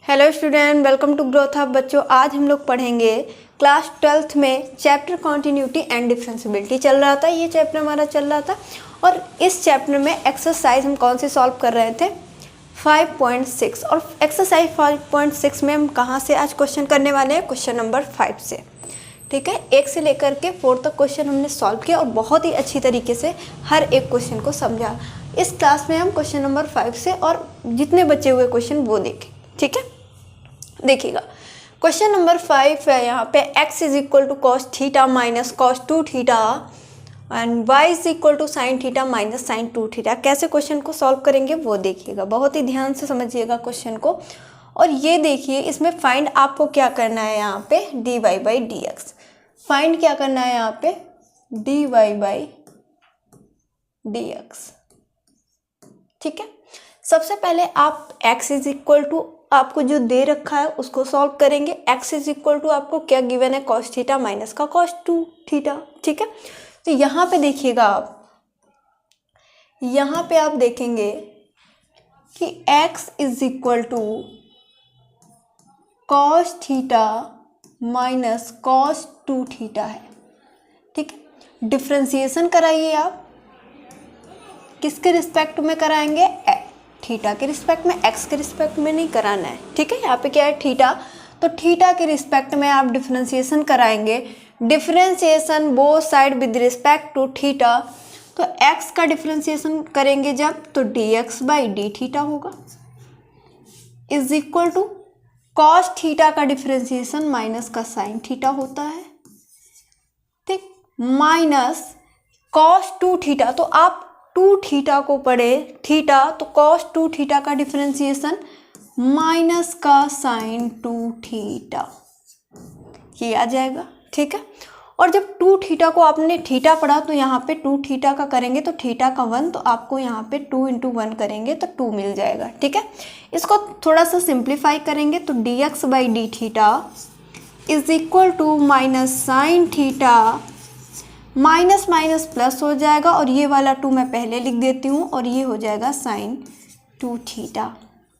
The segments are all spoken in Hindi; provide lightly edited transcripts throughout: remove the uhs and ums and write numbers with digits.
Hello student, welcome to growth hub. बच्चों, आज हम लोग पढ़ेंगे क्लास 12th में चैप्टर कॉन्टिन्यूटी एंड डिफरेंशिएबिलिटी चल रहा था। ये चैप्टर हमारा चल रहा था और इस चैप्टर में एक्सरसाइज हम कौन सी सॉल्व कर रहे थे, 5.6। और एक्सरसाइज 5.6 में हम कहाँ से आज क्वेश्चन करने वाले हैं, क्वेश्चन नंबर 5 से। ठीक है, 1 से लेकर के 4 तक क्वेश्चन हमने सॉल्व किया और बहुत ही अच्छी तरीके से हर एक क्वेश्चन को समझा। इस क्लास में हम क्वेश्चन नंबर 5 से और जितने बचे हुए क्वेश्चन वो देखें। ठीक है, देखिएगा क्वेश्चन नंबर 5 है। यहाँ पे x is equal to cos theta minus cos 2 theta and y is equal to sine theta minus sine 2 theta. कैसे क्वेश्चन को सॉल्व करेंगे वो देखिएगा, बहुत ही ध्यान से समझिएगा क्वेश्चन को। और ये देखिए, इसमें फाइंड आपको क्या करना है, यहाँ पे dy by d x find क्या करना है, यहाँ पे dy बाई डी एक्स। ठीक है, सबसे पहले आप x इज इक्वल टू आपको जो दे रखा है उसको सॉल्व करेंगे। x इज इक्वल टू आपको क्या गिवन है, कॉस थीटा माइनस का कॉस 2 थीटा। ठीक है, तो यहाँ पे देखिएगा आप, यहाँ पे आप देखेंगे कि x is equal to cos theta minus cos 2 theta है। ठीक है, डिफ्रेंसिएशन कराइए आप, किसके रिस्पेक्ट में कराएंगे, थीटा के रिस्पेक्ट में, एक्स के रिस्पेक्ट में नहीं कराना है। ठीक है, यहाँ पे क्या है, थीटा, तो थीटा के रिस्पेक्ट में आप डिफरेंशिएशन कराएंगे। Differentiation both side with respect to theta, तो एक्स का डिफरेंशिएशन करेंगे जब, तो d x by d theta होगा is equal to cos theta का डिफरेंशिएशन माइनस का साइन थीटा होता है। ठीक, माइनस कॉस 2 थीटा, तो आप 2 थीटा को पढ़े थीटा, तो कॉस 2 थीटा का डिफरेंशिएशन माइनस का साइन 2 थीटा, ये आ जाएगा। ठीक है, और जब 2 थीटा को आपने थीटा पढ़ा तो यहाँ पे 2 थीटा का करेंगे तो थीटा का 1, तो आपको यहाँ पे 2 इंटू 1 करेंगे तो 2 मिल जाएगा। ठीक है, इसको थोड़ा सा सिंप्लीफाई करेंगे तो d x by d theta is equal to minus sine theta, minus minus plus हो जाएगा और ये वाला 2 मैं पहले लिख देती हूँ और ये हो जाएगा साइन 2 थीटा।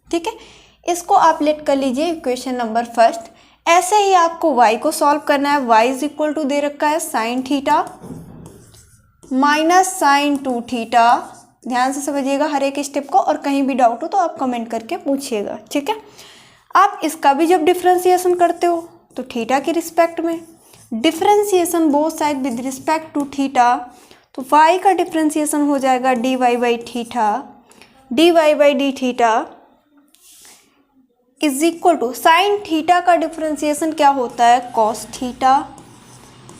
ठीक है, इसको आप लेट कर लीजिए इक्वेशन नंबर 1। ऐसे ही आपको y को सॉल्व करना है। y इज इक्वल टू दे रखा है sine theta minus sine 2 theta. ध्यान से समझिएगा हर एक स्टेप को, और कहीं भी डाउट हो तो आप कमेंट करके पूछिएगा। ठीक है, आप इसका भी जब डिफ्रेंसिएशन करते हो तो थीटा के रिस्पेक्ट में, differentiation both side with respect to theta, तो y का डिफरेंशिएशन हो जाएगा dy by theta, dy by d theta is equal to sine theta का डिफरेंशिएशन क्या होता है, cos theta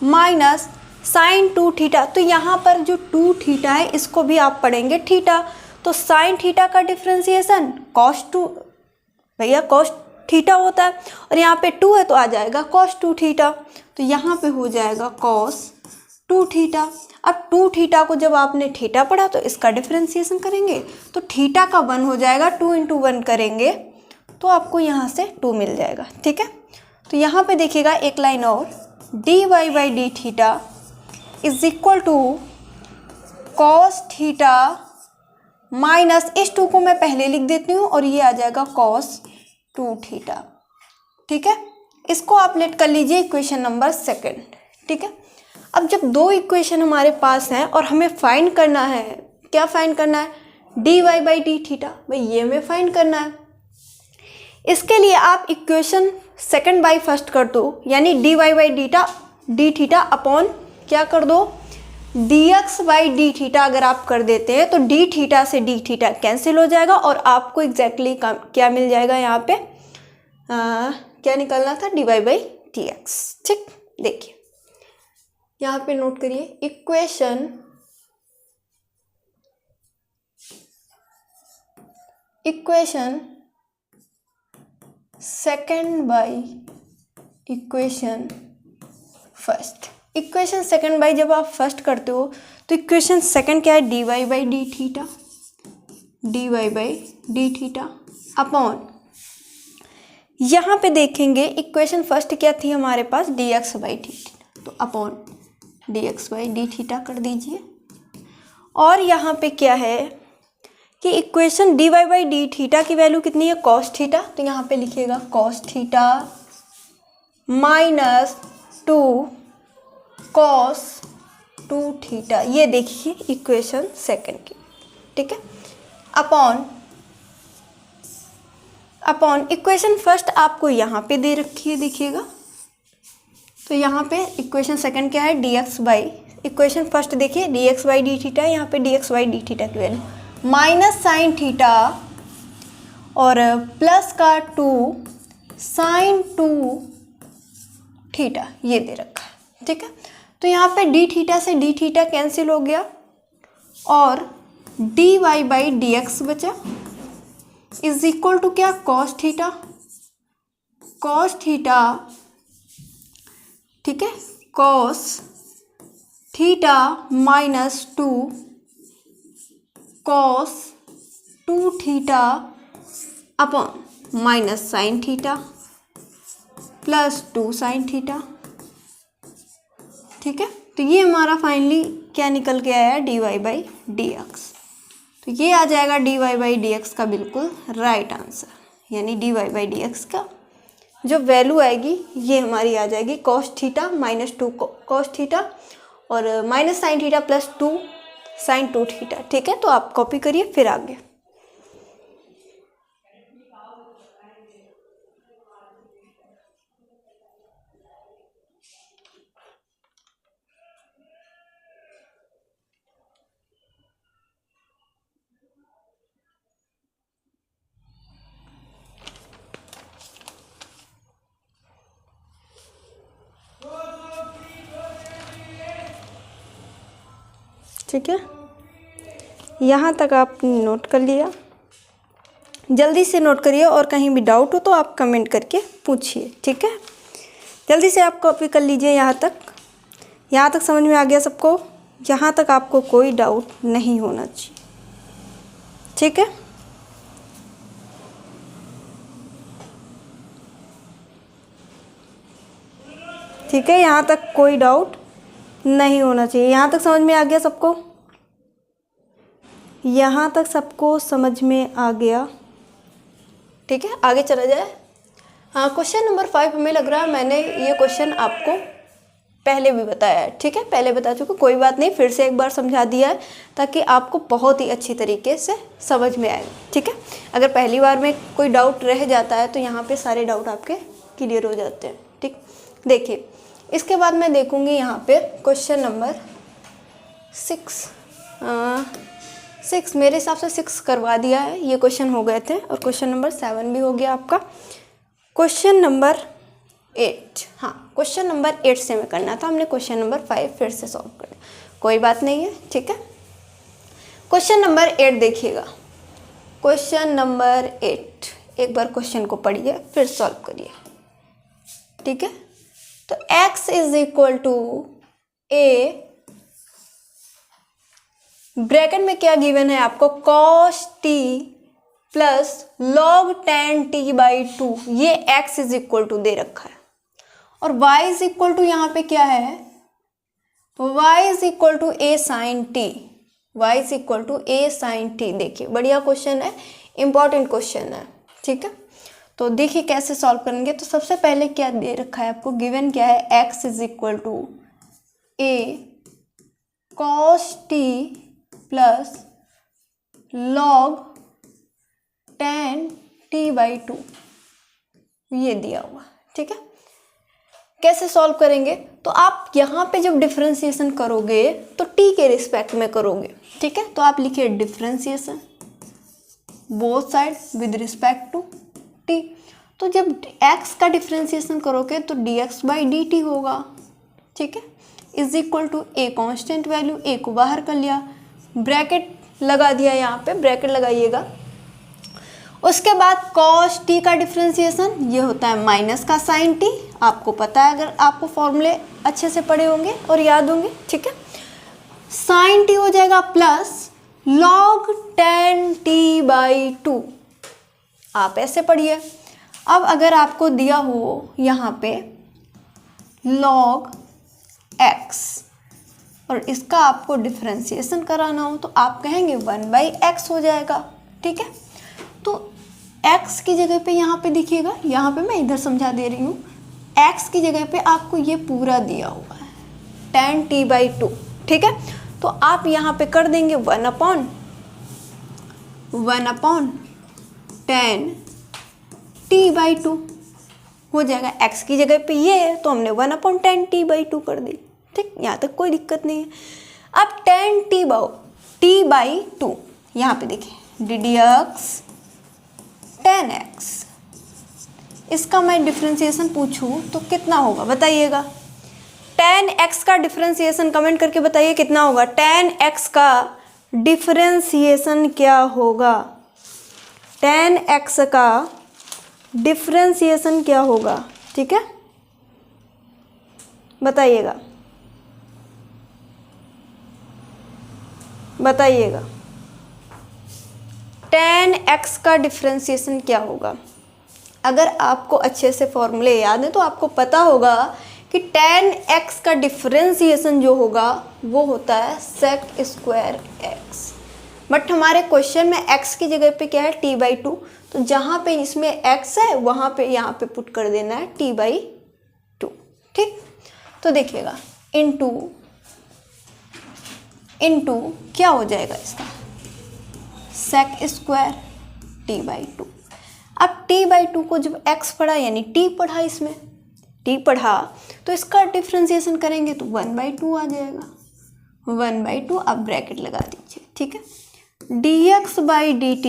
minus sine 2 theta. तो यहाँ पर जो 2 थीटा है इसको भी आप पढ़ेंगे थीटा, तो साइन थीटा का डिफरेंशिएशन कॉस 2, भैया कॉस थीटा होता है और यहाँ पे 2 है तो आ जाएगा कॉस 2 थीटा, तो यहाँ पे हो जाएगा कॉस 2 थीटा। अब 2 थीटा को जब आपने थीटा पढ़ा तो इसका डिफरेंशिएशन करेंगे तो थीटा का 1 हो जाएगा, 2 इंटू 1 करेंगे तो आपको यहाँ से 2 मिल जाएगा। ठीक है, तो यहाँ पे देखिएगा एक लाइन और, d y by d theta is equal to cos theta minus, इस 2 को मैं पहले लिख देती हूँ और ये आ जाएगा कॉस 2 थीटा। ठीक है, इसको आप लेट कर लीजिए इक्वेशन नंबर 2। ठीक है, अब जब 2 इक्वेशन हमारे पास हैं और हमें फाइंड करना है, क्या फाइंड करना है, d y by d theta, भाई ये हमें फाइंड करना है। इसके लिए आप इक्वेशन 2 बाई फर्स्ट कर दो, यानी d y by d theta upon क्या कर दो, d x by d theta. अगर आप कर देते हैं तो डी थीटा से डी थीटा कैंसिल हो जाएगा और आपको एग्जैक्टली क्या मिल जाएगा, यहाँ पे क्या निकलना था, d y by d x. ठीक, देखिए यहाँ पे नोट करिए, equation second by equation first. Equation second by जब आप फर्स्ट करते हो तो इक्वेशन सेकंड क्या है, d y by d theta upon, यहाँ पे देखेंगे इक्वेशन फर्स्ट क्या थी हमारे पास, d x by d theta, तो upon d x by d theta कर दीजिए। और यहाँ पे क्या है कि equation dy by d theta की वैल्यू कितनी है, कॉस थीटा। तो यहाँ पे लिखिएगा cos theta minus 2 cos 2 theta, ये देखिए इक्वेशन सेकंड की, ठीक है। अपॉन इक्वेशन फर्स्ट आपको यहाँ पे दे रखी है, देखिएगा। तो यहाँ पे इक्वेशन सेकंड क्या है, dx बाई, इक्वेशन फर्स्ट देखिए dx बाई डी थीटा, यहाँ पे dx बाई डी थीटा की वैल्यू माइनस साइन थीटा और प्लस का 2 साइन 2 थीटा, ये दे रखा है, ठीक है। तो यहाँ पे डी थीटा से डी थीटा कैंसिल हो गया और d y by d x बचा, इज इक्वल टू क्या, कॉस थीटा, कॉस थीटा, ठीक है, cos theta minus 2 cos 2 theta upon minus sine theta plus 2 sine theta, ठीक है। तो ये हमारा फाइनली क्या निकल के आया, d y by d x. तो ये आ जाएगा d y by d x का बिल्कुल राइट आंसर, यानी d y by d x का जो वैल्यू आएगी ये हमारी आ जाएगी cos theta minus 2 cos theta और minus sine theta plus 2 sine 2 theta, ठीक है। तो आप कॉपी करिए फिर आगे। ठीक है, यहाँ तक आप नोट कर लिया, जल्दी से नोट करिए और कहीं भी डाउट हो तो आप कमेंट करके पूछिए, ठीक है। जल्दी से आप कॉपी कर लीजिए यहाँ तक समझ में आ गया सबको, यहाँ तक आपको कोई डाउट नहीं होना चाहिए, ठीक है। ठीक है, यहाँ तक कोई डाउट नहीं होना चाहिए, यहाँ तक समझ में आ गया सबको, यहाँ तक सबको समझ में आ गया, ठीक है। आगे चला जाए। हाँ, क्वेश्चन नंबर 5 हमें लग रहा है मैंने ये क्वेश्चन आपको पहले भी बताया है, ठीक है, पहले बता चुका, कोई बात नहीं, फिर से एक बार समझा दिया है ताकि आपको बहुत ही अच्छी तरीके से समझ में आए, ठीक है। अगर पहली बार में कोई डाउट रह जाता है तो यहाँ पे सारे डाउट आपके क्लियर हो जाते हैं, ठीक। देखिए, इसके बाद मैं देखूँगी यहाँ पे क्वेश्चन नंबर 6 मेरे हिसाब से 6 करवा दिया है, ये क्वेश्चन हो गए थे और क्वेश्चन नंबर 7 भी हो गया आपका। क्वेश्चन नंबर 8, हाँ क्वेश्चन नंबर 8 से में करना था, हमने क्वेश्चन नंबर 5 फिर से सॉल्व कर दिया, कोई बात नहीं है, ठीक है। क्वेश्चन नंबर 8 देखिएगा, क्वेश्चन नंबर 8 एक बार क्वेश्चन को पढ़िए फिर सॉल्व करिए, ठीक है। तो x is equal to a, bracket में क्या गिवन है आपको, cos t plus log tan t by 2, ये x इज इक्वल टू दे रखा है और y इज इक्वल टू यहाँ पे क्या है, y is equal to a sine t, y is equal to a sine t। देखिए बढ़िया क्वेश्चन है, इंपॉर्टेंट क्वेश्चन है, ठीक है। तो देखिए कैसे सॉल्व करेंगे। तो सबसे पहले क्या दे रखा है आपको, गिवन क्या है, x is equal to a cos t plus log tan t by 2, ये दिया हुआ, ठीक है। कैसे सॉल्व करेंगे, तो आप यहाँ पे जब डिफरेंशिएशन करोगे तो t के रिस्पेक्ट में करोगे, ठीक है। तो आप लिखिए differentiation both side with respect to t। तो जब x का डिफरेंशिएशन करोगे तो dx बाई dt होगा, ठीक है, is equal to a constant value, a को बाहर कर लिया, ब्रैकेट लगा दिया, यहाँ पे ब्रैकेट लगाइएगा। उसके बाद cos t का डिफरेंशिएशन ये होता है माइनस का साइन t, आपको पता है अगर आपको फॉर्मूले अच्छे से पढ़े होंगे और याद होंगे, ठीक है। साइन t हो जाएगा plus log tan t by 2, आप ऐसे पढ़िए। अब अगर आपको दिया हो यहाँ पे log x और इसका आपको डिफरेंशिएशन कराना हो तो आप कहेंगे 1/x हो जाएगा, ठीक है। तो x की जगह पे यहाँ पे देखिएगा, यहाँ पे मैं इधर समझा दे रही हूँ, x की जगह पे आपको ये पूरा दिया हुआ है tan t/2, ठीक है। तो आप यहाँ पे कर देंगे 1/tan t/2 हो जाएगा। x की जगह पे ये है तो हमने 1/tan t/2 कर दी, ठीक, यहाँ तक कोई दिक्कत नहीं है। अब tan t/2 यहाँ पे देखिए ddx tan x, इसका मैं डिफ्रेंसिएशन पूछूं तो कितना होगा बताइएगा। tan x का डिफ्रेंसिएशन कमेंट करके बताइए कितना होगा। tan x का डिफ्रेंसिएशन क्या होगा, tan x का डिफ्रेंसिएशन क्या होगा, ठीक है, बताइएगा बताइएगा। tan x का डिफ्रेंसिएशन क्या होगा। अगर आपको अच्छे से फॉर्मूले याद है तो आपको पता होगा कि tan x का डिफ्रेंसिएशन जो होगा वो होता है sec² x, बट हमारे क्वेश्चन में x की जगह पे क्या है t/2, तो जहाँ पे इसमें x है वहाँ पे यहाँ पे पुट कर देना है t/2, ठीक। तो देखिएगा इनटू क्या हो जाएगा इसका sec² t/2। अब t/2 को जब x पढ़ा यानी t पढ़ा, इसमें t पढ़ा तो इसका डिफ्रेंसिएशन करेंगे तो 1/2 आ जाएगा, 1/2 आप ब्रैकेट लगा दीजिए, ठीक है। dx/dt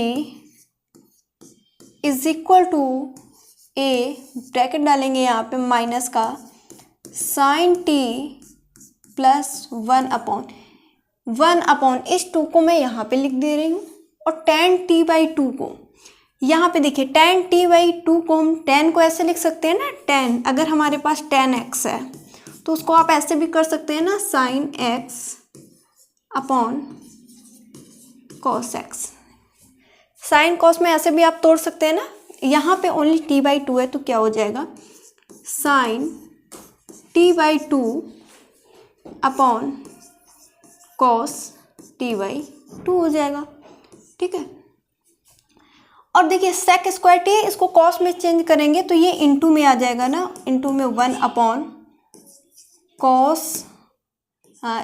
is equal to a, bracket डालेंगे यहाँ पे माइनस का sin t प्लस 1/1 इस 2 को मैं यहाँ पे लिख दे रही हूँ, और tan t/2 को यहाँ पे देखिए tan t/2 को हम tan को ऐसे लिख सकते हैं ना, tan अगर हमारे पास tan x है तो उसको आप ऐसे भी कर सकते हैं ना, sin x cos x, sin cos में ऐसे भी आप तोड़ सकते हैं ना। यहाँ पे ओनली t/2 है तो क्या हो जाएगा sin t/2 cos t/2 हो जाएगा, ठीक है। और देखिए sec² t, इसको cos में चेंज करेंगे तो ये इंटू में आ जाएगा ना, इंटू में 1/cos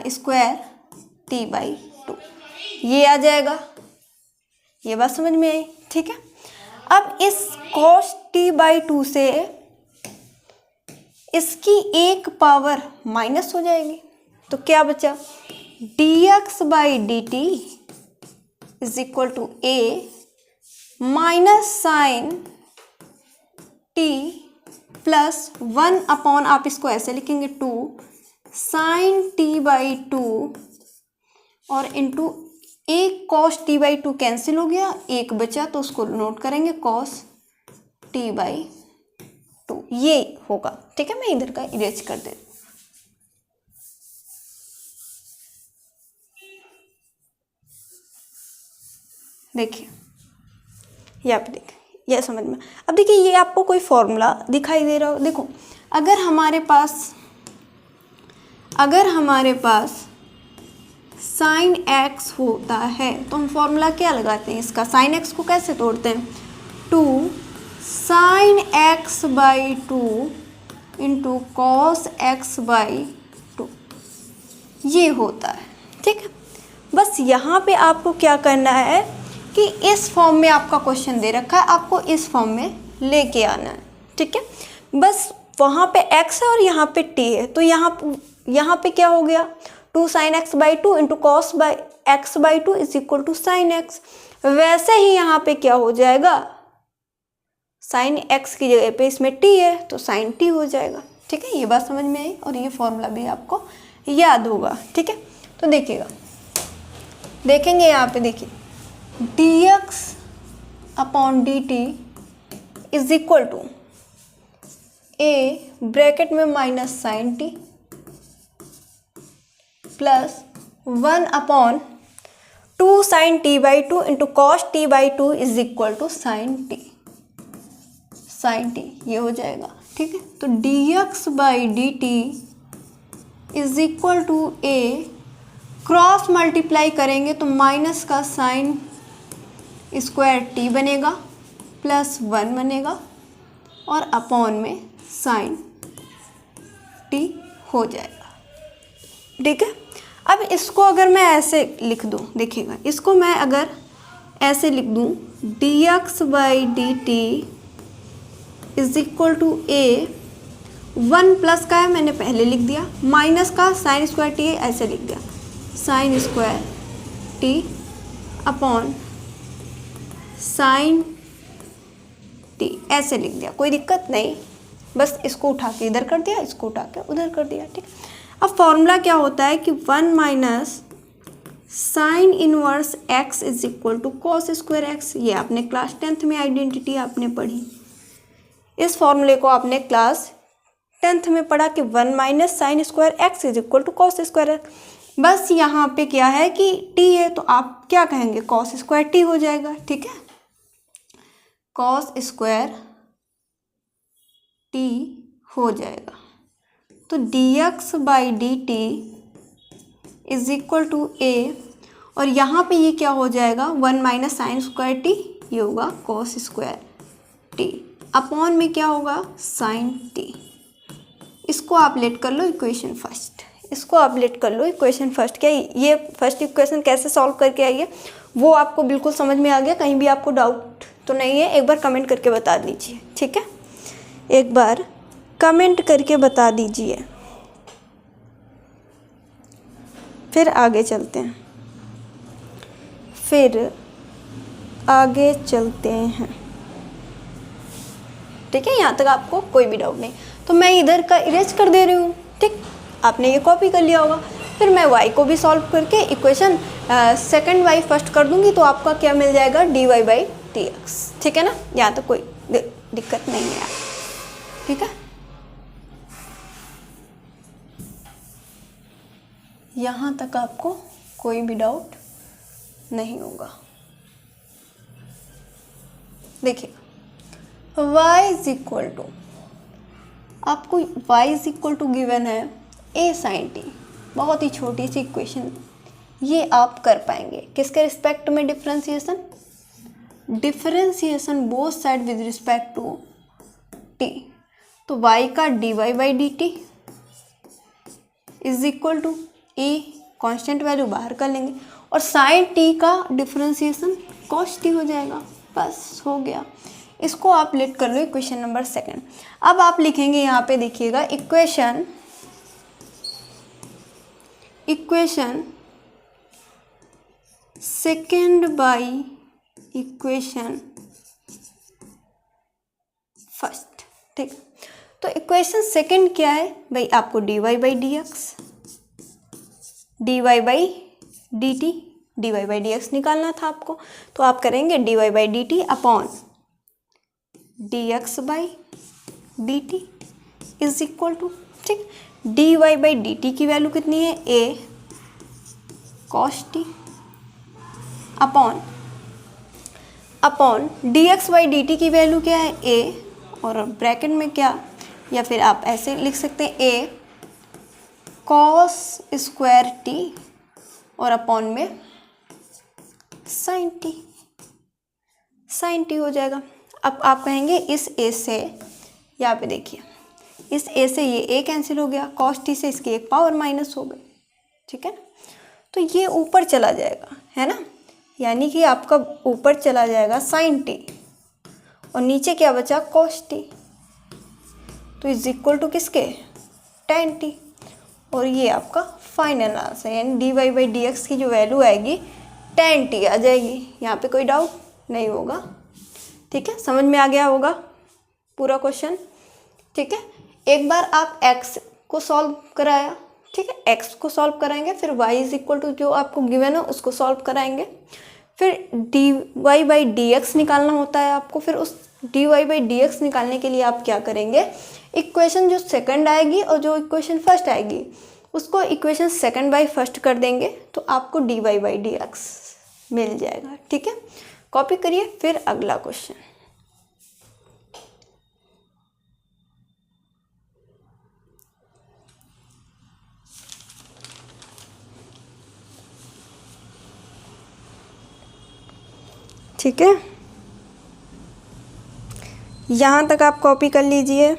स्क्वायर t/2 ये आ जाएगा। ये बात समझ में आई, ठीक है। अब इस cos t/2 से इसकी एक पावर माइनस हो जाएगी तो क्या बचा dx/dt is equal to a minus sine t plus 1/, आप इसको ऐसे लिखेंगे 2 sin t/2 और इंटू एक cos t/2 कैंसिल हो गया, एक बचा तो उसको नोट करेंगे cos t/2 ये होगा, ठीक है। मैं इधर का इरेज कर देती हूँ। देखिए यहाँ पे देखिए, यह समझ में। अब देखिए ये आपको कोई फॉर्मूला दिखाई दे रहा हो, देखो अगर हमारे पास sin x होता है तो हम फॉर्मूला क्या लगाते हैं इसका, sin x को कैसे तोड़ते हैं 2 sin x/2 into cos x/2 ये होता है, ठीक है। बस यहाँ पे आपको क्या करना है कि इस फॉर्म में आपका क्वेश्चन दे रखा है, आपको इस फॉर्म में लेके आना है, ठीक है। बस वहाँ पे x है और यहाँ पे t है तो यहाँ पे क्या हो गया 2 sin x/2 into cos x/2 is equal to sin x। वैसे ही यहाँ पे क्या हो जाएगा sin x की जगह पे इसमें t है तो sin t हो जाएगा, ठीक है। ये बात समझ में आई और ये फॉर्मूला भी आपको याद होगा, ठीक है। तो देखिएगा, देखेंगे यहाँ पे देखिए dx/dt is equal to a bracket में minus sine t plus 1/2 sin t/2 into cos t/2 is equal to sin t ये हो जाएगा, ठीक है। तो dx/dt is equal to a cross multiply करेंगे तो माइनस का साइन स्क्वायर टी बनेगा प्लस 1 बनेगा और अपॉन में साइन टी हो जाएगा। ठीक है, अब इसको अगर मैं ऐसे लिख दूँ, देखिएगा इसको मैं अगर ऐसे लिख दूँ dx by d t is equal to a, 1 plus का है मैंने पहले लिख दिया, माइनस का साइन स्क्वायर टी है ऐसे लिख दिया, sign square T upon sine T ऐसे लिख दिया, कोई दिक्कत नहीं, बस इसको उठा के इधर कर दिया, इसको उठा के उधर कर दिया। ठीक, अब फॉर्मूला क्या होता है कि 1 minus sine inverse x is equal to cos square x. ये आपने क्लास 10th में आइडेंटिटी आपने पढ़ी, इस फॉर्मूले को आपने क्लास 10th में पढ़ा कि 1 minus sine square x is equal to cos square x. बस यहाँ पे क्या है कि t है तो आप क्या कहेंगे, कॉस स्क्वायर t हो जाएगा। ठीक है, कॉस स्क्वायर t हो जाएगा, तो dx by d t is equal to A, और यहाँ पे ये क्या हो जाएगा 1 माइनस साइन स्क्वायर टी, ये होगा कॉस स्क्वायर टी, अपॉन में क्या होगा साइन टी। इसको आप लेट कर लो इक्वेशन फर्स्ट, इसको आप लेट कर लो इक्वेशन फर्स्ट। क्या ये फर्स्ट इक्वेशन कैसे सॉल्व करके आई है वो आपको बिल्कुल समझ में आ गया, कहीं भी आपको डाउट तो नहीं है? एक बार कमेंट करके बता दीजिए। ठीक है, एक बार कमेंट करके बता दीजिए, फिर आगे चलते हैं, ठीक है, यहाँ तक आपको कोई भी डाउट नहीं, तो मैं इधर का इरेज कर दे रही हूँ। ठीक, आपने ये कॉपी कर लिया होगा, फिर मैं y को भी सॉल्व करके इक्वेशन सेकंड y फर्स्ट कर दूंगी, तो आपका क्या मिल जाएगा dy बाई डी एक्स। ठीक है ना, यहाँ तक कोई दिक्कत नहीं है। ठीक है, यहाँ तक आपको कोई भी डाउट नहीं होगा। देखिए y इज इक्वल टू, आपको y is equal to given है a साइन टी, बहुत ही छोटी सी इक्वेशन, ये आप कर पाएंगे किसके रिस्पेक्ट में, differentiation both side with respect to t। तो y का dy by d t is equal to a, constant value बाहर कर लेंगे, और साइन t का डिफरेंशिएशन cos t हो जाएगा, बस हो गया। इसको आप लेट कर लो इक्वेशन नंबर सेकंड। अब आप लिखेंगे यहाँ पे, देखिएगा equation second by equation first. ठीक, तो इक्वेशन सेकंड क्या है भाई, आपको dy by d x, dy by d t, dy by d x निकालना था आपको, तो आप करेंगे dy by d t upon dx by d t is equal to, ठीक, dy बाई डी टी की वैल्यू कितनी है a cos t upon dx by d t की वैल्यू क्या है a, और ब्रैकेट में क्या, या फिर आप ऐसे लिख सकते हैं a cos स्क्वायर t और अपॉन में साइन टी हो जाएगा। अब आप कहेंगे इस a से, यहाँ पे देखिए इस a से ये a कैंसिल हो गया, cos t से इसकी एक पावर माइनस हो गई। ठीक है ना, तो ये ऊपर चला जाएगा, है ना, यानी कि आपका ऊपर चला जाएगा साइन टी, और नीचे क्या बचा cos t, तो इज इक्वल टू किसके tan t, और ये आपका फाइनल आंसर, यानी dy बाई डी एक्स की जो वैल्यू आएगी tan t आ जाएगी। यहाँ पे कोई डाउट नहीं होगा। ठीक है, समझ में आ गया होगा पूरा क्वेश्चन। ठीक है, एक बार आप x को सॉल्व कराया, ठीक है, x को सॉल्व कराएंगे, फिर y इज इक्वल टू जो आपको गिवन है उसको सॉल्व कराएंगे, फिर dy बाई डी एक्स निकालना होता है आपको, फिर उस dy बाई डी एक्स निकालने के लिए आप क्या करेंगे, इक्वेशन जो सेकंड आएगी और जो इक्वेशन फर्स्ट आएगी उसको इक्वेशन सेकंड बाई फर्स्ट कर देंगे, तो आपको dy बाई डी एक्स मिल जाएगा। ठीक है, कॉपी करिए, फिर अगला क्वेश्चन। ठीक है, यहाँ तक आप कॉपी कर लीजिए,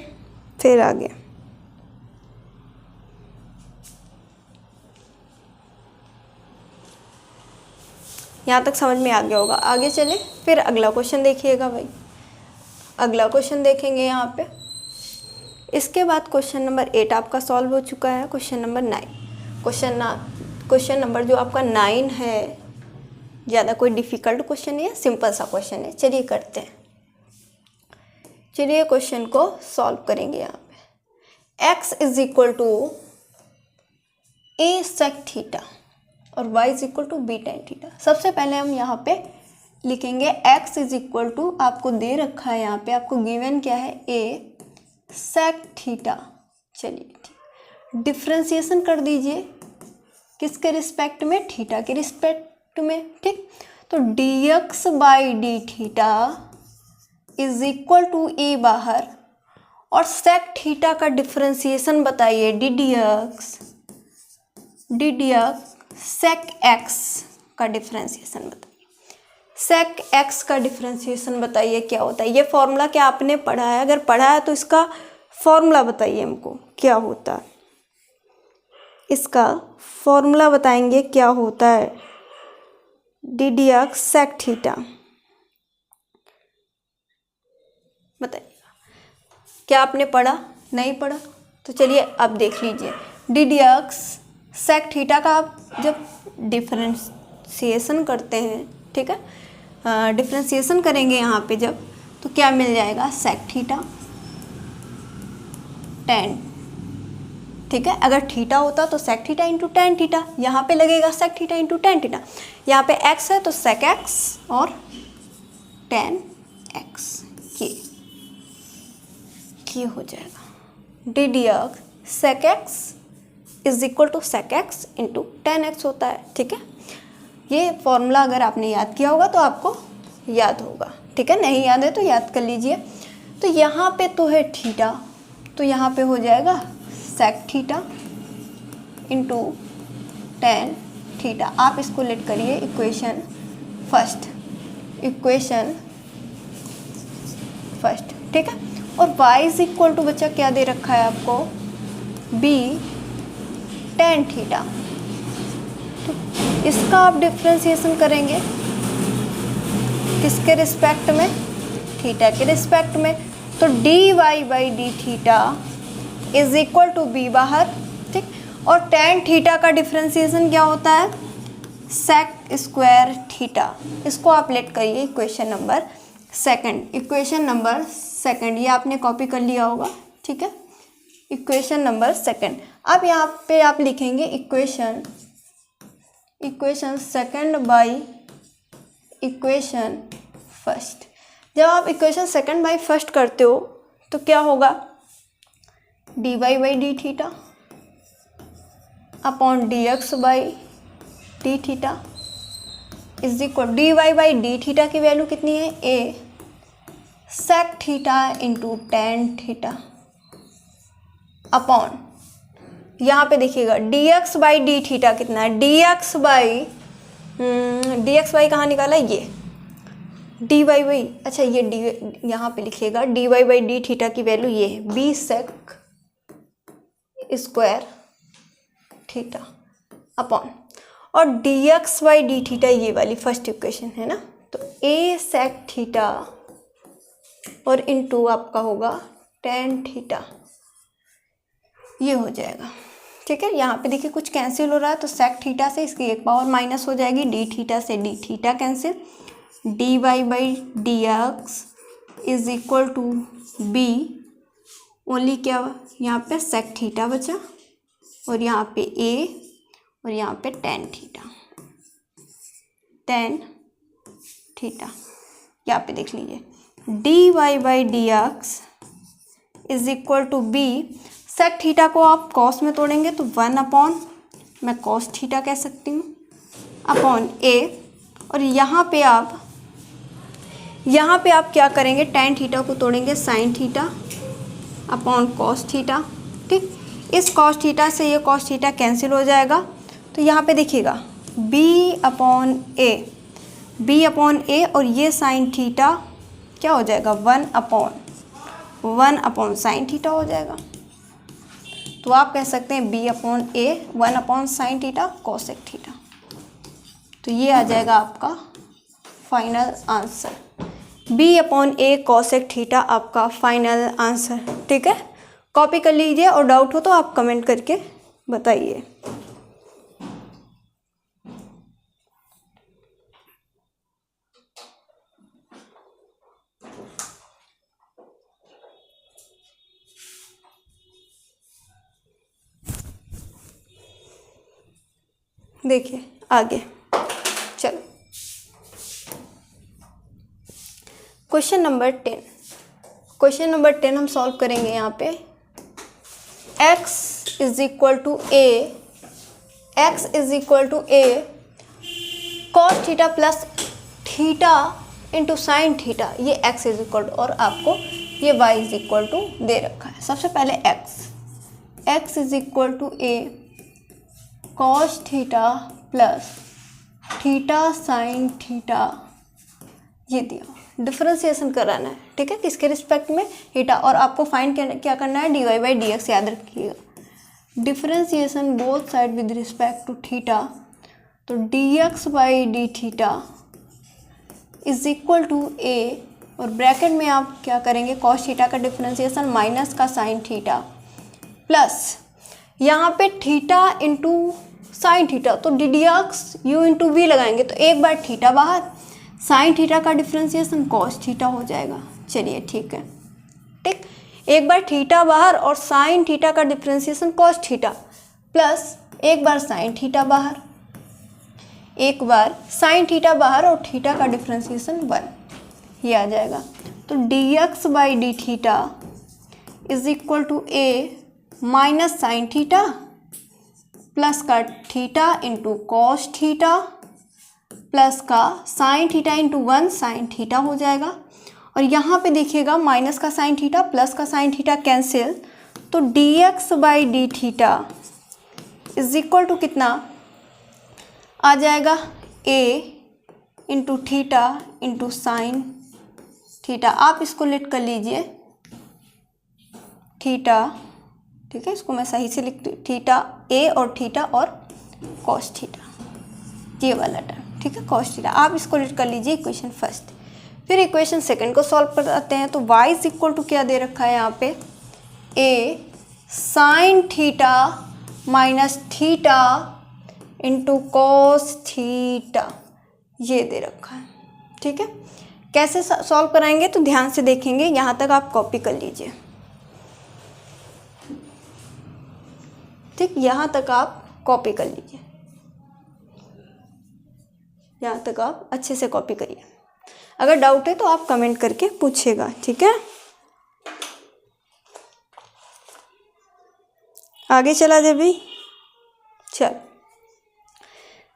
फिर आगे। यहाँ तक समझ में आ गया होगा। आगे चले, फिर अगला क्वेश्चन देखिएगा भाई। अगला क्वेश्चन देखेंगे यहाँ पे। इसके बाद क्वेश्चन नंबर 8 आपका सॉल्व हो चुका है। क्वेश्चन नंबर 9, क्वेश्चन नंबर जो आपका 9 है, ज़्यादा कोई डिफ़िकल्ट क्वेश्चन है, सिंपल सा क्वेश्चन है। चलिए करते हैं, चलिए क्वेश्चन को सॉल्व करेंगे। यहाँ पे x is equal to a sec theta और y is equal to b tan theta. सबसे पहले हम यहाँ पे लिखेंगे x इज इक्वल टू, आपको दे रखा है यहाँ पे, आपको गिवन क्या है, a sec थीटा। चलिए ठीक, डिफ्रेंसिएशन कर दीजिए, किसके रिस्पेक्ट में, थीटा के रिस्पेक्ट में। ठीक, तो dx by d theta is equal to a बाहर, और sec थीटा का डिफ्रेंसिएशन बताइए, ddx sec x का डिफ्रेंसिएशन बताइए, sec x का डिफ्रेंसिएशन बताइए क्या होता है। ये फॉर्मूला क्या आपने पढ़ा है? अगर पढ़ा है तो इसका फॉर्मूला बताइए हमको क्या होता है, इसका फॉर्मूला बताएंगे क्या होता है, ddx sec थीटा बताइएगा। क्या आपने पढ़ा? नहीं पढ़ा तो चलिए अब देख लीजिए। ddx sec थीटा का आप जब डिफ्रेंसिएशन करते हैं, ठीक है, डिफ्रेंसिएशन करेंगे यहाँ पे जब, तो क्या मिल जाएगा, sec थीटा tan। ठीक है, अगर थीटा होता तो sec theta into tan theta, यहाँ पे लगेगा sec theta into tan theta. यहाँ पे x है तो sec x और tan x, ये हो जाएगा। ddx sec x is equal to sec x into tan x होता है। ठीक है, ये फॉर्मूला अगर आपने याद किया होगा तो आपको याद होगा। ठीक है, नहीं याद है तो याद कर लीजिए। तो यहाँ पे तो है थीटा, तो यहाँ पे हो जाएगा sec theta into tan theta. आप इसको लेट करिए इक्वेशन फर्स्ट। ठीक है, और y इज इक्वल टू, बच्चा क्या दे रखा है आपको, b tan थीटा। तो इसका आप डिफ्रेंसिएशन करेंगे किसके रिस्पेक्ट में, थीटा के रिस्पेक्ट में। तो dy by d theta is equal to b बाहर। ठीक, और tan थीटा का डिफ्रेंसिएशन क्या होता है, sec स्क्वायर थीटा। इसको आप लेट करिए इक्वेशन नंबर सेकंड, ये आपने कॉपी कर लिया होगा। ठीक है, इक्वेशन नंबर सेकंड। अब यहाँ पे आप लिखेंगे equation second by equation first. जब आप इक्वेशन सेकंड बाई फर्स्ट करते हो तो क्या होगा, dy by d theta upon dx by d theta is equal, dy by d theta की वैल्यू कितनी है, a sec theta into tan theta upon, यहाँ पे देखिएगा dx बाई डी थीटा कितना है, dx बाई कहाँ निकाला, ये dy बाई, अच्छा ये d यहाँ पे लिखिएगा, dy बाई डी थीटा की वैल्यू ये है b sec square theta upon, और dx बाई डी थीटा ये वाली फर्स्ट इक्वेशन है ना, तो a sec थीटा और इनटू आपका होगा tan थीटा, ये हो जाएगा। ठीक है, यहाँ पे देखिए कुछ कैंसिल हो रहा है, तो sec थीटा से इसकी एक पावर माइनस हो जाएगी, d थीटा से d theta cancel, dy by dx is equal to b, only क्या यहाँ पे sec थीटा बचा, और यहाँ पे a और यहाँ पे tan थीटा, यहाँ पे देख लीजिए dy by dx is equal to b, sec theta को आप cos में तोड़ेंगे तो 1 अपॉन, मैं cos थीटा कह सकती हूँ, अपॉन a, और यहाँ पे आप क्या करेंगे, tan थीटा को तोड़ेंगे sin theta upon cos theta. ठीक, इस cos थीटा से ये cos थीटा कैंसिल हो जाएगा, तो यहाँ पे देखिएगा b upon a, B upon A, और ये साइन थीटा क्या हो जाएगा, 1 अपॉन साइन थीटा हो जाएगा। तो आप कह सकते हैं बी अपॉन ए 1 upon sine theta cosec theta. तो ये आ जाएगा आपका फाइनल आंसर, बी अपॉन ए कोसेक थीटा आपका फाइनल आंसर। ठीक है, कॉपी कर लीजिए और डाउट हो तो आप कमेंट करके बताइए। देखिए आगे चलो, क्वेश्चन नंबर 10। क्वेश्चन नंबर 10 हम सॉल्व करेंगे। यहाँ पे x is equal to a cos theta plus theta into sine theta, ये x इज इक्वल टू, और आपको ये y इज इक्वल टू दे रखा है। सबसे पहले x is equal to a cos theta plus theta sine theta, ये दिया। डिफरेंशिएशन कराना है, ठीक है, किसके रिस्पेक्ट में, थीटा, और आपको फाइंड क्या करना है, dy बाई डी एक्स, याद रखिएगा। Differentiation both side with respect to theta, तो dx by d theta is equal to A, और ब्रैकेट में आप क्या करेंगे, कॉस थीटा का डिफरेंशिएशन माइनस का साइन थीटा, प्लस यहाँ पे थीटा इंटू साइन थीटा, तो ddx u इंटू वी लगाएंगे, तो एक बार थीटा बाहर, साइन थीटा का डिफरेंशिएशन कॉस थीटा हो जाएगा। चलिए ठीक है, ठीक, एक बार थीटा बाहर और साइन थीटा का डिफरेंशिएशन कॉस थीटा, प्लस एक बार साइन थीटा बाहर, एक बार साइन थीटा बाहर और थीटा का डिफरेंशिएशन 1, ये आ जाएगा। तो dx by d theta is equal to A minus sine theta plus का theta into cos theta plus का sine theta into 1 sine theta हो जाएगा। और यहाँ पे देखिएगा माइनस का साइन थीटा प्लस का साइन थीटा कैंसिल, तो dx by d theta is equal to कितना आ जाएगा, a into theta into sine theta. आप इसको लिट कर लीजिए थीटा, ठीक है, इसको मैं सही से लिखती हूँ, थीटा a और थीटा और कॉस थीटा, ये वाला टर्म, ठीक है, कॉस थीटा। आप इसको लिट कर लीजिए इक्वेशन फर्स्ट। फिर इक्वेशन सेकंड को सॉल्व करते हैं। तो y इज इक्वल टू क्या दे रखा है यहाँ पे, a sine theta minus theta into cos theta, ये दे रखा है। ठीक है, कैसे सॉल्व कराएंगे तो ध्यान से देखेंगे, यहाँ तक आप कॉपी कर लीजिए। ठीक, यहाँ तक आप कॉपी कर लीजिए, यहाँ तक आप अच्छे से कॉपी करिए। अगर डाउट है तो आप कमेंट करके पूछिएगा, ठीक है। आगे चला जाए भाई, चल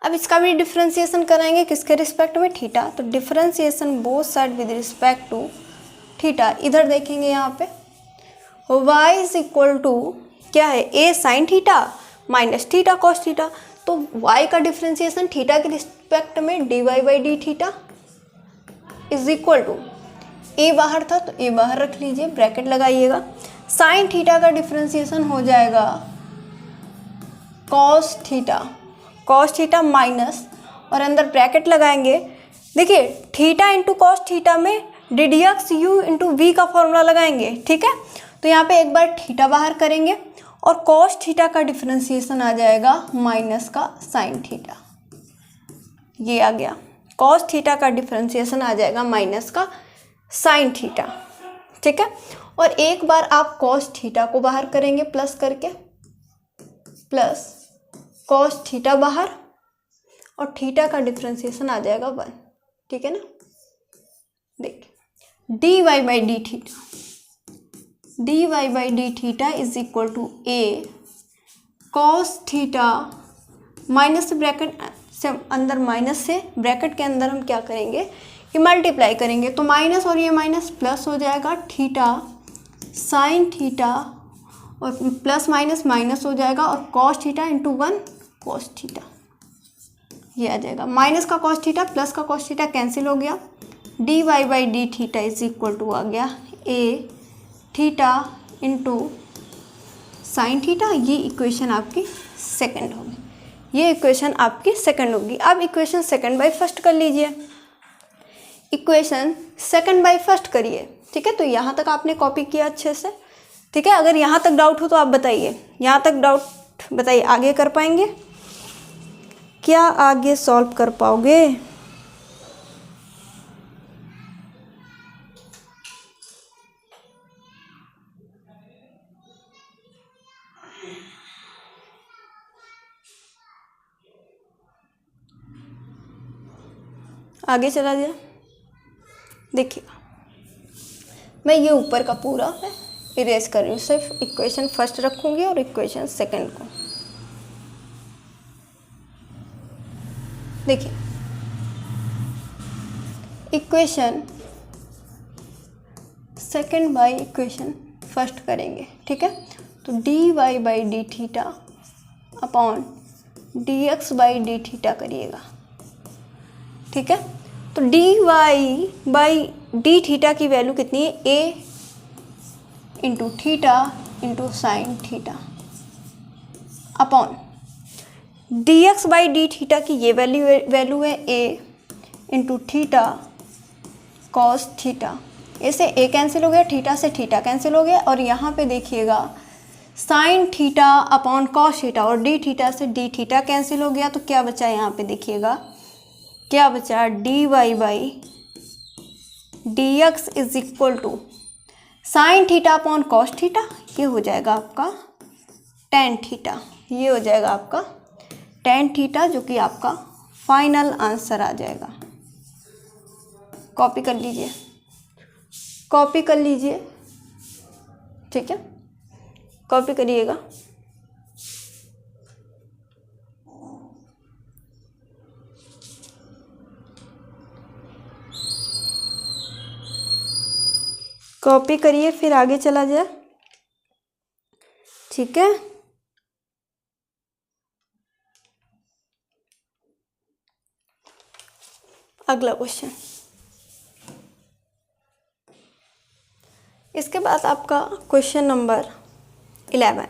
अब इसका भी डिफरेंशिएशन कराएंगे, किसके रिस्पेक्ट में, थीटा। तो differentiation both side with respect to theta. इधर देखेंगे यहाँ पे y इज इक्वल टू क्या है, a sine theta minus theta cos theta, तो y का डिफरेंशिएशन थीटा के रिस्पेक्ट में dy by d theta is equal to, a बाहर था तो a बाहर रख लीजिए, ब्रैकेट लगाइएगा, साइन थीटा का डिफरेंशिएशन हो जाएगा कॉस थीटा माइनस, और अंदर ब्रैकेट लगाएंगे। देखिए थीटा इंटू कॉस थीटा में ddx u इंटू वी का फॉर्मूला लगाएंगे, ठीक है। तो यहाँ पे एक बार थीटा बाहर करेंगे और कॉस थीटा का डिफरेंशिएशन आ जाएगा माइनस का साइन थीटा, ये आ गया। कॉस थीटा का डिफरेंशिएशन आ जाएगा माइनस का साइन थीटा, ठीक है। और एक बार आप कॉस थीटा को बाहर करेंगे प्लस करके, प्लस कॉस थीटा बाहर और थीटा का डिफरेंशिएशन आ जाएगा 1, ठीक है ना। देखिए dy by d theta is equal to a cos theta, minus से ब्रैकेट से अंदर, माइनस से ब्रैकेट के अंदर हम क्या करेंगे कि मल्टीप्लाई करेंगे, तो माइनस और ये माइनस प्लस हो जाएगा, थीटा साइन थीटा, और प्लस माइनस माइनस हो जाएगा, और cos theta into 1 cos theta, ये आ जाएगा माइनस का कॉस थीटा प्लस का कॉस थीटा कैंसिल हो गया, d y by d theta is equal to आ गया A theta into sine theta. ये इक्वेशन आपकी सेकंड होगी, ये इक्वेशन आपकी सेकंड होगी। अब इक्वेशन सेकंड बाई फर्स्ट कर लीजिए, इक्वेशन सेकंड बाई फर्स्ट करिए, ठीक है। तो यहाँ तक आपने कॉपी किया अच्छे से, ठीक है। अगर यहाँ तक डाउट हो तो आप बताइए, यहाँ तक डाउट बताइए, आगे कर पाएंगे क्या? आगे सॉल्व कर पाओगे? आगे चला जाए, देखिएगा मैं ये ऊपर का पूरा इरेज कर रही हूँ, सिर्फ इक्वेशन फर्स्ट रखूँगी और इक्वेशन सेकंड को। देखिए equation second by equation first करेंगे, ठीक है। तो d y by d theta upon d x by d theta करिएगा, ठीक है। तो d y by d theta की वैल्यू कितनी है? A into theta into sine theta upon d x by d theta की ये वैल्यू है A into theta cos theta. इससे ए कैंसिल हो गया, थीटा से थीटा कैंसिल हो गया, और यहाँ पे देखिएगा sign theta upon cos theta और डी थीटा से डी थीटा कैंसिल हो गया। तो क्या बचा यहाँ पे देखिएगा, क्या बचा? D y by d x is equal to sine theta upon cos theta, ये हो जाएगा आपका टेन थीटा, ये हो जाएगा आपका टेन थीटा, जो कि आपका फाइनल आंसर आ जाएगा। कॉपी कर लीजिए, कॉपी कर लीजिए, ठीक है, कॉपी करिएगा। कॉपी करिए फिर आगे चला जाए, ठीक है। अगला क्वेश्चन, इसके बाद आपका क्वेश्चन नंबर 11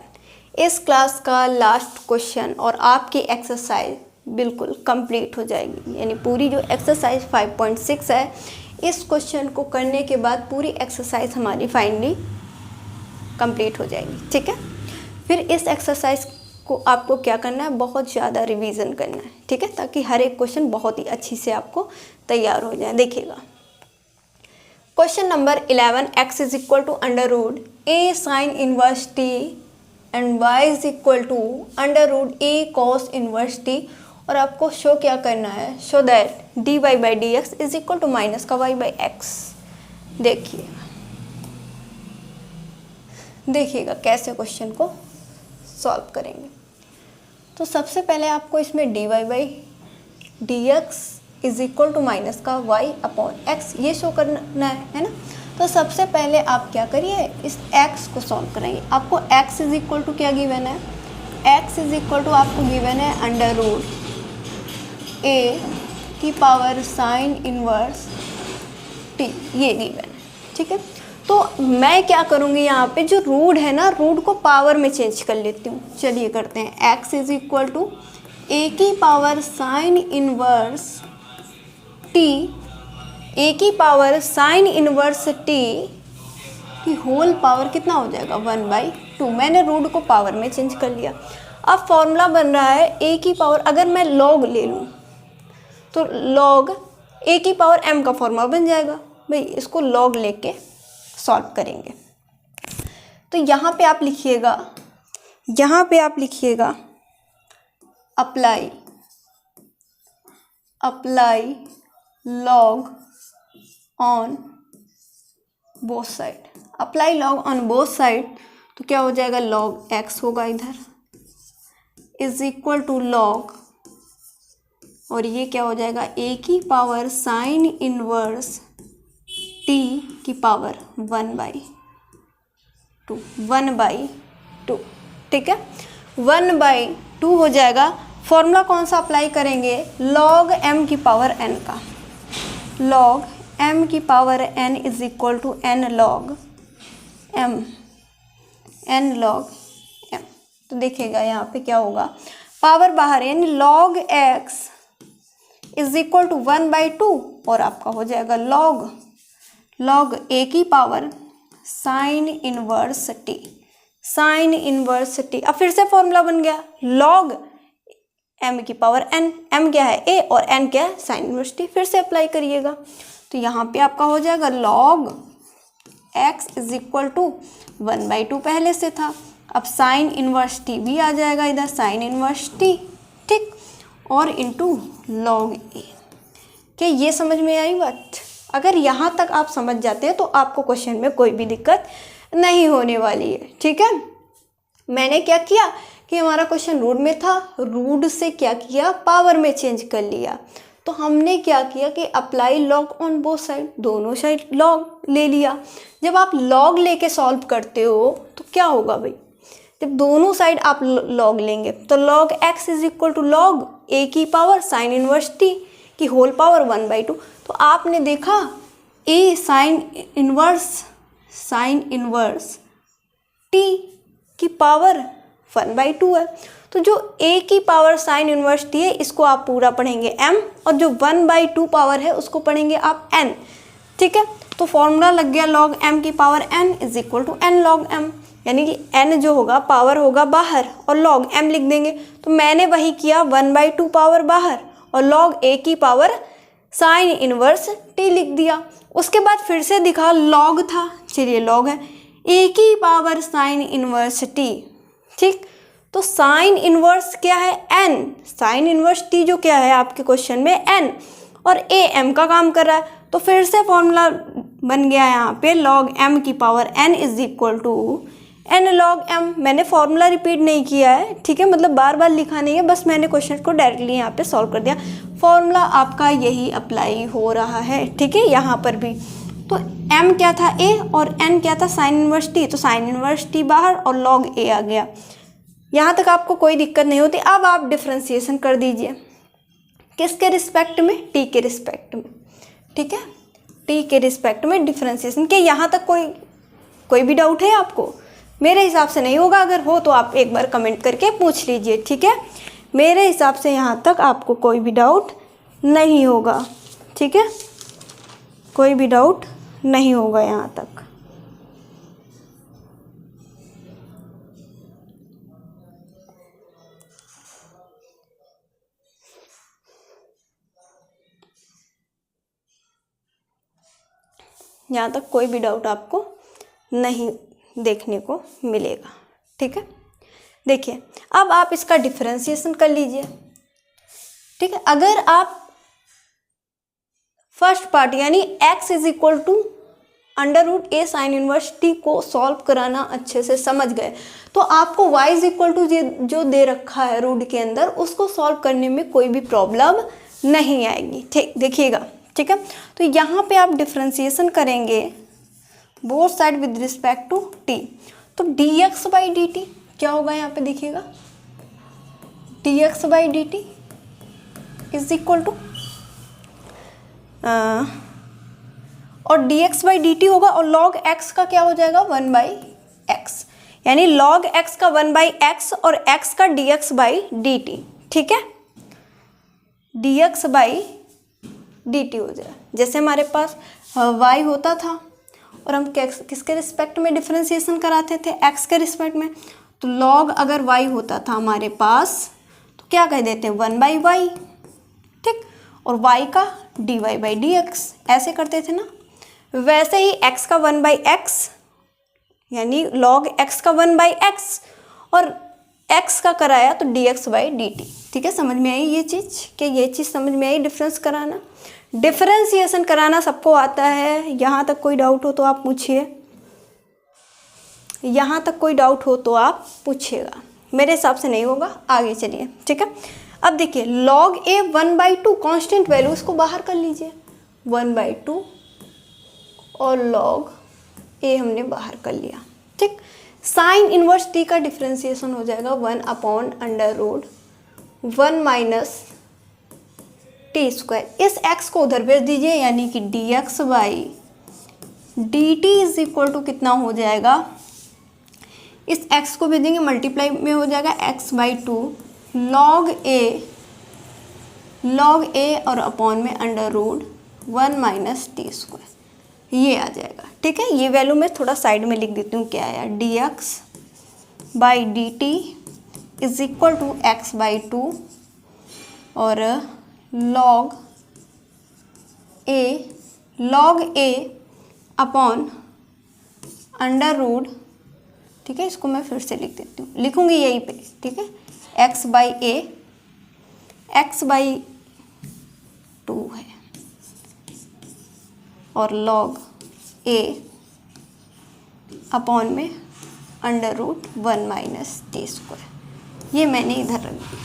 इस क्लास का लास्ट क्वेश्चन, और आपकी एक्सरसाइज बिल्कुल कंप्लीट हो जाएगी। यानी पूरी जो एक्सरसाइज 5.6 है, इस क्वेश्चन को करने के बाद पूरी एक्सरसाइज हमारी फाइनली कंप्लीट हो जाएगी, ठीक है। फिर इस एक्सरसाइज को आपको क्या करना है? बहुत ज़्यादा रिवीजन करना है, ठीक है, ताकि हर एक क्वेश्चन बहुत ही अच्छी से आपको तैयार हो जाए। देखिएगा question number 11, x is equal to under root a sine inverse t and y is equal to under root a cos inverse t. और आपको शो क्या करना है? Show that d y by d x is equal to minus का वाई बाई एक्स। देखिएगा कैसे क्वेश्चन को सॉल्व करेंगे। तो सबसे पहले आपको इसमें d y by d x is equal to minus का वाई अपॉन एक्स ये शो करना है ना। तो सबसे पहले आप क्या करिए, इस एक्स को सॉल्व करेंगे। आपको एक्स इज इक्वल टू क्या गिवन है? एक्स इज इक्वल टू आपको गिवन है अंडर रूट ए की पावर साइन इनवर्स टी, ये गिवन है, ठीक है। तो मैं क्या करूँगी, यहाँ पे जो रूट है ना, रूट को पावर में चेंज कर लेती हूँ। चलिए करते हैं। एक्स इज इक्वल टू ए की पावर साइन इनवर्स टी, ए की पावर साइन इनवर्स टी की होल पावर कितना हो जाएगा? 1/2। मैंने रूट को पावर में चेंज कर लिया। अब फॉर्मूला बन रहा है ए की पावर, अगर मैं लॉग ले लूँ तो लॉग ए की पावर m का फॉर्मूला बन जाएगा। भाई इसको लॉग लेके सॉल्व करेंगे। तो यहाँ पे आप लिखिएगा apply log on both side. Apply log on both side, तो क्या हो जाएगा? लॉग एक्स होगा इधर इज इक्वल टू लॉग, और ये क्या हो जाएगा? ए की पावर साइन इनवर्स टी की पावर 1/2, ठीक है। 1/2 हो जाएगा। फॉर्मूला कौन सा अप्लाई करेंगे, log m की पावर n का, log m की power n is equal to n log m, n log m। तो देखिएगा यहाँ पे क्या होगा, पावर बाहर है यानी log x is equal to 1/2 और आपका हो जाएगा log a की power sine inverse t, sine inverse t। अब फिर से फॉर्मूला बन गया log m की पावर n, m क्या है a और n क्या है साइन इनवर्स t। फिर से अप्लाई करिएगा तो यहाँ पे आपका हो जाएगा log x is equal to 1/2 पहले से था, अब साइन इनवर्स t भी आ जाएगा इधर, साइन इनवर्स t, ठीक, और इनटू log a। क्या ये समझ में आई बात? अगर यहाँ तक आप समझ जाते हैं तो आपको क्वेश्चन में कोई भी दिक्कत नहीं होने वाली है, ठीक है। मैंने क्या किया कि हमारा क्वेश्चन रूट में था, रूट से क्या किया पावर में चेंज कर लिया, तो हमने क्या किया कि apply log on both side, दोनों साइड लॉग ले लिया। जब आप लॉग लेके सॉल्व करते हो तो क्या होगा भाई, जब दोनों साइड आप लॉग लेंगे तो log x is equal to log A की पावर साइन इनवर्स टी की होल पावर 1/2। तो आपने देखा ए साइन इनवर्स टी की पावर 1/2 है, तो जो a की पावर साइन इनवर्स t है इसको आप पूरा पढ़ेंगे m, और जो 1/2 पावर है उसको पढ़ेंगे आप n, ठीक है। तो फॉर्मूला लग गया log m की power n is equal to n log m, यानी कि n जो होगा पावर होगा बाहर और log m लिख देंगे। तो मैंने वही किया 1/2 पावर बाहर और log a की पावर साइन इनवर्स t लिख दिया। उसके बाद फिर से दिखा log था, चलिए log है a की पावर साइन इनवर्स t, ठीक। तो साइन इनवर्स क्या है n, साइन इनवर्स t जो क्या है आपके क्वेश्चन में n, और a m का काम कर रहा है। तो फिर से फॉर्मूला बन गया यहाँ पे log m की power n is equal to n log m। मैंने फॉर्मूला रिपीट नहीं किया है, ठीक है, मतलब बार बार लिखा नहीं है, बस मैंने क्वेश्चन को डायरेक्टली यहाँ पे सॉल्व कर दिया। फॉर्मूला आपका यही अप्लाई हो रहा है, ठीक है, यहाँ पर भी। तो m क्या था a और n क्या था साइन इनवर्स t, तो साइन इनवर्स t बाहर और log a आ गया। यहाँ तक आपको कोई दिक्कत नहीं होती। अब आप डिफ्रेंसिएशन कर दीजिए, किसके रिस्पेक्ट में, t के रिस्पेक्ट में, ठीक है, t के रिस्पेक्ट में डिफ्रेंसिएशन के। यहाँ तक कोई भी डाउट है आपको? मेरे हिसाब से नहीं होगा, अगर हो तो आप एक बार कमेंट करके पूछ लीजिए, ठीक है। मेरे हिसाब से यहाँ तक आपको कोई भी डाउट नहीं होगा, ठीक है, कोई भी डाउट नहीं होगा यहाँ तक। यहाँ तक कोई भी डाउट आपको नहीं देखने को मिलेगा, ठीक है। देखिए अब आप इसका डिफरेंशिएशन कर लीजिए, ठीक है। अगर आप फर्स्ट पार्ट यानी x is equal to √a sine inverse t को सॉल्व कराना अच्छे से समझ गए तो आपको y इज इक्वल टू जो दे रखा है रूट के अंदर उसको सॉल्व करने में कोई भी प्रॉब्लम नहीं आएगी, ठीक, देखिएगा, ठीक है। तो यहाँ पे आप डिफरेंशिएशन करेंगे both side with respect to t, तो dx/dt क्या होगा यहाँ पे देखिएगा, dx/dt इज इक्वल टू और dx/dt होगा और log x का क्या हो जाएगा 1/x, यानी log x का 1/x और x का dx/dt, ठीक है, dx/dt हो जाए। जैसे हमारे पास y होता था और हम किसके रिस्पेक्ट में डिफरेंशिएशन कराते थे, x के रिस्पेक्ट में, तो log अगर y होता था हमारे पास तो क्या कह देते हैं 1/y, ठीक, और y का dy/dx ऐसे करते थे ना। वैसे ही x का 1/x यानी log x का 1/x और x का कराया तो dx/dt, ठीक है। समझ में आई ये चीज़, क्या ये चीज़ समझ में आई? डिफरेंस कराना, डिफरेंशिएशन कराना सबको आता है। यहाँ तक कोई डाउट हो तो आप पूछिए, यहाँ तक कोई डाउट हो तो आप पूछिएगा, मेरे हिसाब से नहीं होगा। आगे चलिए, ठीक है। अब देखिए log a 1/2 कांस्टेंट वैल्यू, इसको बाहर कर लीजिए, 1/2 और log a हमने बाहर कर लिया, ठीक। साइन इनवर्स t का डिफरेंशिएशन हो जाएगा 1/√1 1 माइनस टी स्क्वायर। इस x को उधर भेज दीजिए, यानी कि dx by d t is equal to कितना हो जाएगा, इस x को भेजेंगे मल्टीप्लाई में हो जाएगा x बाई 2 लॉग ए और अपॉन में under root 1 minus t square, ये आ जाएगा। ठीक है, ये वैल्यू मैं थोड़ा साइड में लिख देती हूँ, क्या आया, dx by d t is equal to x by 2 और लॉग ए अपॉन अंडर रूट, ठीक है, इसको मैं फिर से लिख देती हूँ, लिखूँगी यहीं पे, ठीक है, x बाई 2 है और लॉग ए अपॉन में under root 1 minus t square, ये मैंने इधर रख दिया।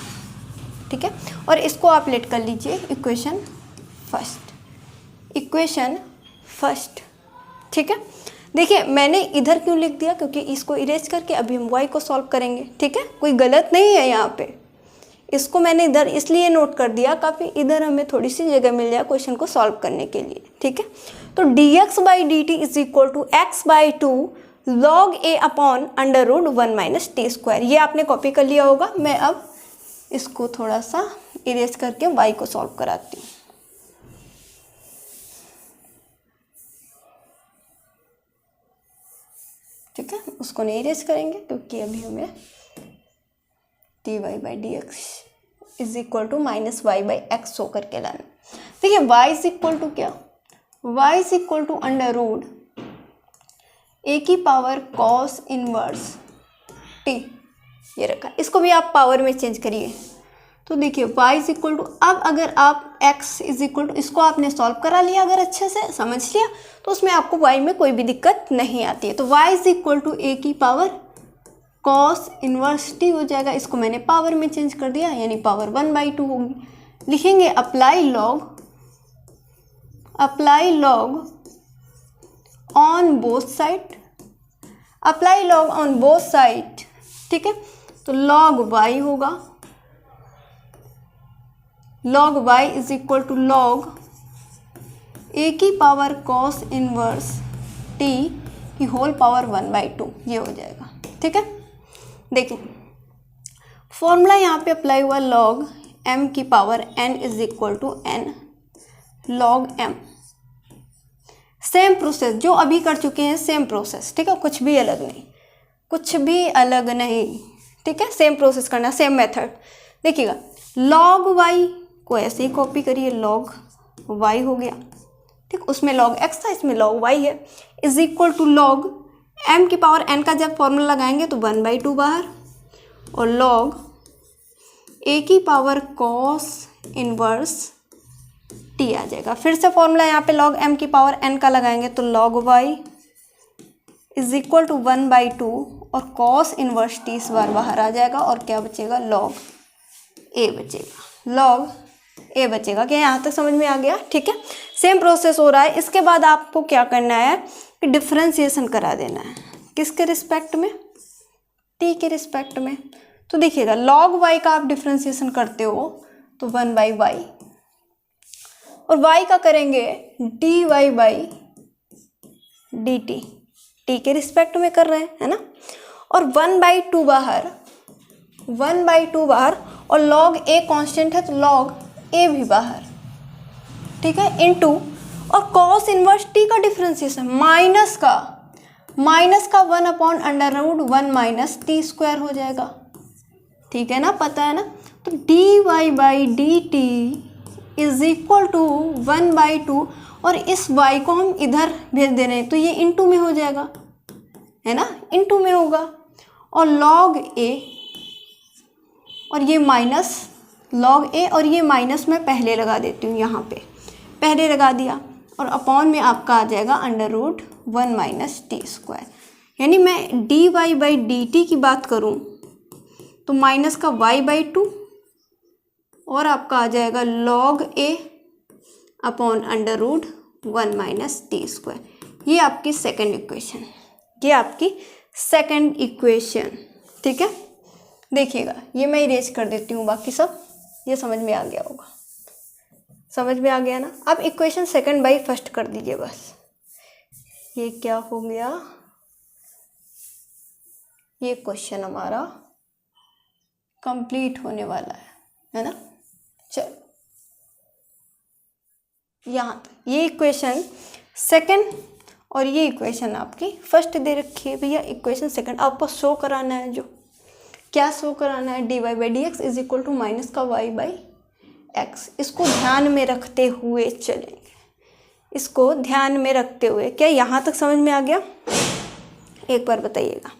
ठीक है, और इसको आप लेट कर लीजिए इक्वेशन फर्स्ट। ठीक है, देखिए मैंने इधर क्यों लिख दिया, क्योंकि इसको इरेज करके अभी हम y को सॉल्व करेंगे। ठीक है, कोई गलत नहीं है यहाँ पे, इसको मैंने इधर इसलिए नोट कर दिया काफ़ी इधर हमें थोड़ी सी जगह मिल जाए क्वेश्चन को सॉल्व करने के लिए। ठीक है, तो dx by d t is equal to x by 2 log A upon under root 1 minus t square, ये आपने कॉपी कर लिया होगा। मैं अब इसको थोड़ा सा इरेज करके y को सॉल्व कराती हूँ। ठीक है, उसको नहीं इरेज करेंगे क्योंकि अभी हमें d y by d x is equal to minus y by x show करके लाना। देखिए y इज इक्वल टू क्या, y is equal to under root A की पावर कॉस इनवर्स टी, ये रखा, इसको भी आप पावर में चेंज करिए। तो देखिए y इज इक्वल टू, अब अगर आप x इज इक्वल टू, इसको आपने सॉल्व करा लिया, अगर अच्छे से समझ लिया तो उसमें आपको y में कोई भी दिक्कत नहीं आती है। तो y इज इक्वल टू ए की पावर कॉस इनवर्स टी हो जाएगा, इसको मैंने पावर में चेंज कर दिया, यानी पावर 1 बाई 2 होगी। लिखेंगे apply log on both side, ठीक है, तो लॉग y होगा, log y is equal to log A की पावर कॉस इनवर्स टी की होल पावर 1 बाई 2, ये हो जाएगा। ठीक है, देखिए फॉर्मूला यहाँ पे अप्लाई हुआ, लॉग m की power n is equal to n log m। Same process जो अभी कर चुके हैं, सेम प्रोसेस। ठीक है, कुछ भी अलग नहीं, ठीक है, सेम प्रोसेस करना, सेम मेथड। देखिएगा लॉग y को ऐसे ही कॉपी करिए, लॉग y हो गया, ठीक, उसमें लॉग x था, इसमें लॉग y है, is equal to log m की पावर n का जब फॉर्मूला लगाएंगे तो 1 बाई 2 बाहर, और लॉग a की पावर कॉस इनवर्स t आ जाएगा। फिर से फॉर्मूला यहाँ पे लॉग m की पावर n का लगाएंगे तो log y is equal to 1 by 2 और कॉस इनवर्स t इस बार बाहर आ जाएगा, और क्या बचेगा, लॉग a बचेगा। क्या यहाँ तक समझ में आ गया? ठीक है, सेम प्रोसेस हो रहा है। इसके बाद आपको क्या करना है कि डिफरेंशिएशन करा देना है, किसके रिस्पेक्ट में, t के रिस्पेक्ट में। तो देखिएगा log y का आप डिफरेंशिएशन करते हो तो 1 बाई y, और y का करेंगे dy बाई dt, t के रिस्पेक्ट में कर रहे हैं, है ना, और 1 बाई 2 बाहर, और log a कांस्टेंट है तो log a भी बाहर, ठीक है, इनटू, और cos इनवर्स t का डिफरेंशिएशन माइनस का 1 upon under root 1 minus t square हो जाएगा। ठीक है ना, पता है ना, तो dy by d t is equal to 1 by 2, और इस y को हम इधर भेज दे रहे हैं तो ये इनटू में हो जाएगा, है ना, इनटू में होगा, और log a, और ये माइनस log a, और ये माइनस मैं पहले लगा देती हूँ, यहाँ पे पहले लगा दिया, और अपॉन में आपका आ जाएगा under root 1 minus t square. यानी मैं d y by d t की बात करूँ तो माइनस का y बाई 2, और आपका आ जाएगा log a upon under root 1 minus t square. ये आपकी सेकंड इक्वेशन, ठीक है। देखिएगा ये मैं इरेज कर देती हूँ बाकी सब। ये समझ में आ गया होगा, समझ में आ गया ना। अब इक्वेशन सेकंड बाई फर्स्ट कर दीजिए बस। ये क्या हो गया, ये क्वेश्चन हमारा कंप्लीट होने वाला है ना। चलो यहाँ तक ये इक्वेशन सेकंड और ये इक्वेशन आपकी फर्स्ट दे रखी है भैया। इक्वेशन सेकंड आपको शो कराना है, जो क्या शो कराना है, d y by d x is equal to minus का वाई बाई एक्स। इसको ध्यान में रखते हुए चलेंगे, इसको ध्यान में रखते हुए। क्या यहाँ तक समझ में आ गया, एक बार बताइएगा।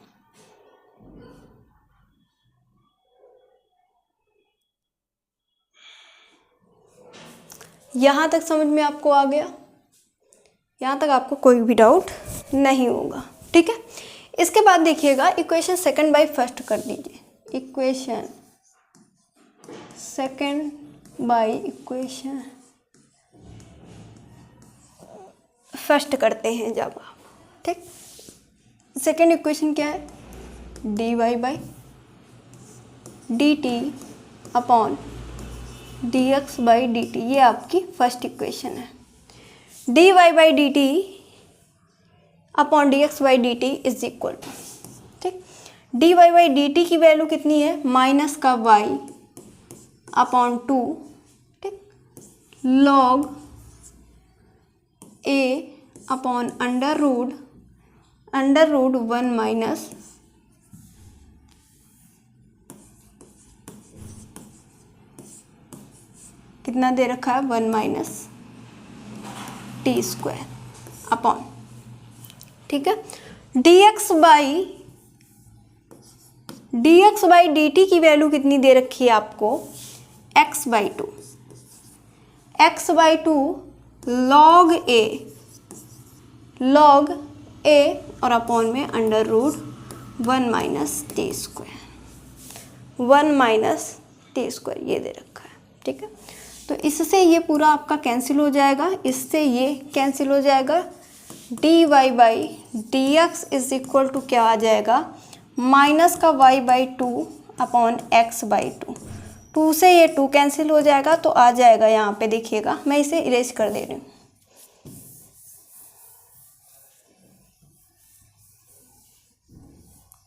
यहाँ तक समझ में आपको आ गया, यहाँ तक आपको कोई भी डाउट नहीं होगा, ठीक है। इसके बाद देखिएगा इक्वेशन सेकंड बाई फर्स्ट कर दीजिए। Equation second by equation first करते हैं जब आप, ठीक। सेकंड इक्वेशन क्या है, d y by d t upon d x by d t, ये आपकी फर्स्ट इक्वेशन है। D y by d t upon d x by d t is equal to, ठीक, d y by d t की वैल्यू कितनी है, माइनस का वाई अपॉन टू, ठीक, लॉग ए अपॉन अंडर रूट 1 माइनस कितना दे रखा है, 1 माइनस टी स्क्वायर अपॉन, ठीक है, d x by d t की वैल्यू कितनी दे रखी है आपको, x by two log a और अपॉन में under root 1 minus t square, 1 minus t square ये दे रखा है, ठीक है। तो इससे ये पूरा आपका कैंसिल हो जाएगा, इससे ये कैंसिल हो जाएगा। D y by d x is equal to क्या आ जाएगा, माइनस का y by two upon x by two, 2 से ये 2 कैंसिल हो जाएगा तो आ जाएगा यहाँ पे देखिएगा, मैं इसे इरेज कर दे रही हूँ।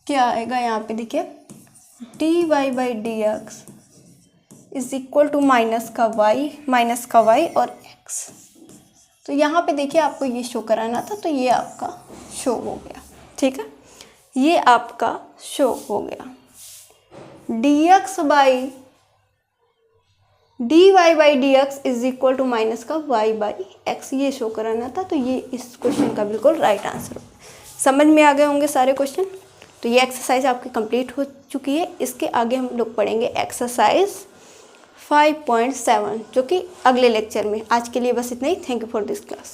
क्या आएगा यहाँ पे देखिए, d y by d x is equal to minus का वाई और एक्स। तो यहाँ पे देखिए आपको ये शो कराना था, तो ये आपका शो हो गया, ठीक है, ये आपका शो हो गया। D y by d x is equal to minus का वाई बाई एक्स, ये शो कराना था, तो ये इस क्वेश्चन का बिल्कुल राइट आंसर होगा। समझ में आ गए होंगे सारे क्वेश्चन। तो ये एक्सरसाइज आपकी कंप्लीट हो चुकी है। इसके आगे हम लोग पढ़ेंगे एक्सरसाइज 5.7 जो कि अगले लेक्चर में। आज के लिए बस इतना ही। Thank you for this class.